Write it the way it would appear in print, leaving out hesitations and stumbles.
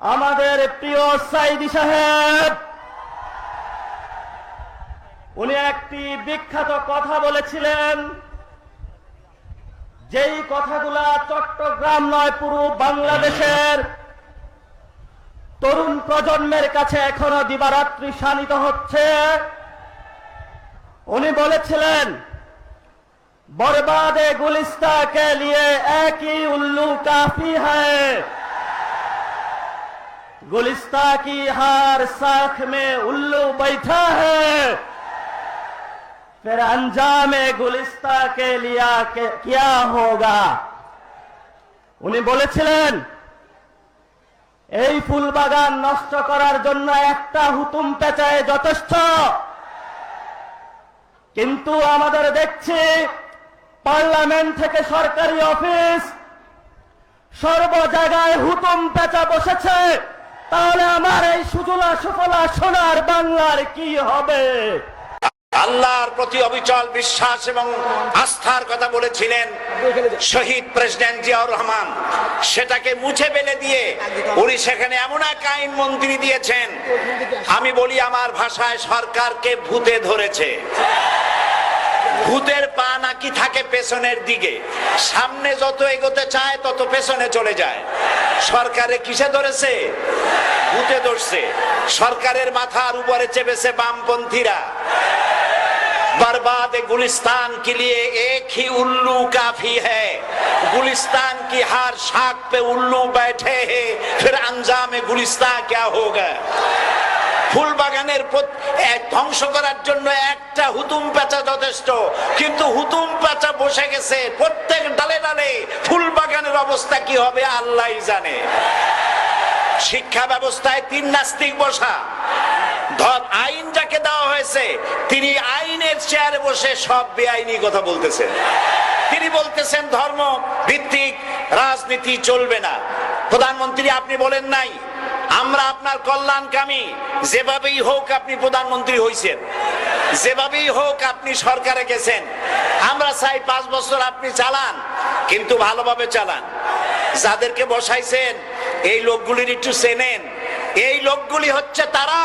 আমাদের প্রিয় সাইদি সাহেব উনি একটি বিখ্যাত কথা বলেছিলেন, যেই কথাগুলা চট্টগ্রাম নয় পুরো বাংলাদেশের তরুণ প্রজন্মের কাছে এখনো দিবারাত্রি শানিত হচ্ছে। উনি বলেছিলেন, बर्बादे गुलिस्ता के लिए एक ही उल्लू काफी है, गुलिस्ता की हर शाख में उल्लू बैठा है, फिर अंजामे गुलिस्ता के लिए क्या होगा। उन्हें বলেছিলেন এই ফুল বাগান নষ্ট করার জন্য একটা হুতুম পেঁচায় যথেষ্ট, কিন্তু আমাদের দেখছি পার্লামেন্ট থেকে সরকারি অফিস সর্ব জায়গায় হুতুম পেঁচা বসেছে। তাহলে আমার এই সুজলা সুফলা সোনার বাংলার কি হবে? আল্লাহর প্রতি অবিচল বিশ্বাস এবং আস্থার কথা বলেছিলেন শহীদ প্রেসিডেন্ট জিয়াউর রহমান, সেটাকে মুছে ফেলে দিয়ে উনি সেখানে এমন এক আইন মন্ত্রী দিয়েছেন, আমি বলি আমার ভাষায় সরকারকে ভূতে ধরেছে। ভূতের পা নাকি থাকে পেছনের দিকে, সামনে যত এগোতে চায় তত পেছনে চলে যায়। সরকারে কিসে ধরেছে? ভূতে ধরছে। সরকারের মাথার উপরে চেপেছে বামপন্থীরা। बर्बाद गुलिस्तान के लिए एक ही उल्लू काफी है, गुलिस्तान की हर शाख पे उल्लू बैठे हैं, फिर अंजाम गुलिस्तान क्या होगा। ফুল বাগানের ধ্বংস করার জন্য একটা হুতুম পেঁচা যথেষ্ট, কিন্তু হুতুম পেঁচা বসে গেছে প্রত্যেক ডালে ডালে। ফুল বাগানের অবস্থা কি হবে আল্লাহই জানে। শিক্ষা ব্যবস্থায় তিন নাস্তিক বসা, আইন যাকে দেওয়া হয়েছে তিনি আইনের চেয়ারে বসে সব বেআইনি কথা বলতেছেন। তিনি বলতেছেন ধর্ম ভিত্তিক রাজনীতি চলবে না। প্রধানমন্ত্রী আপনি বলেন নাই আমরা আপনার কল্যাণকামী, যেভাবেই হোক আপনি প্রধানমন্ত্রী হয়েছেন, যেভাবেই হোক আপনি সরকারে গেছেন, আমরা চাই 5 বছর আপনি চালান, কিন্তু ভালোভাবে চালান। যাদেরকে বসাইছেন এই লোকগুলির একটু চেনেন, এই লোকগুলি হচ্ছে তারা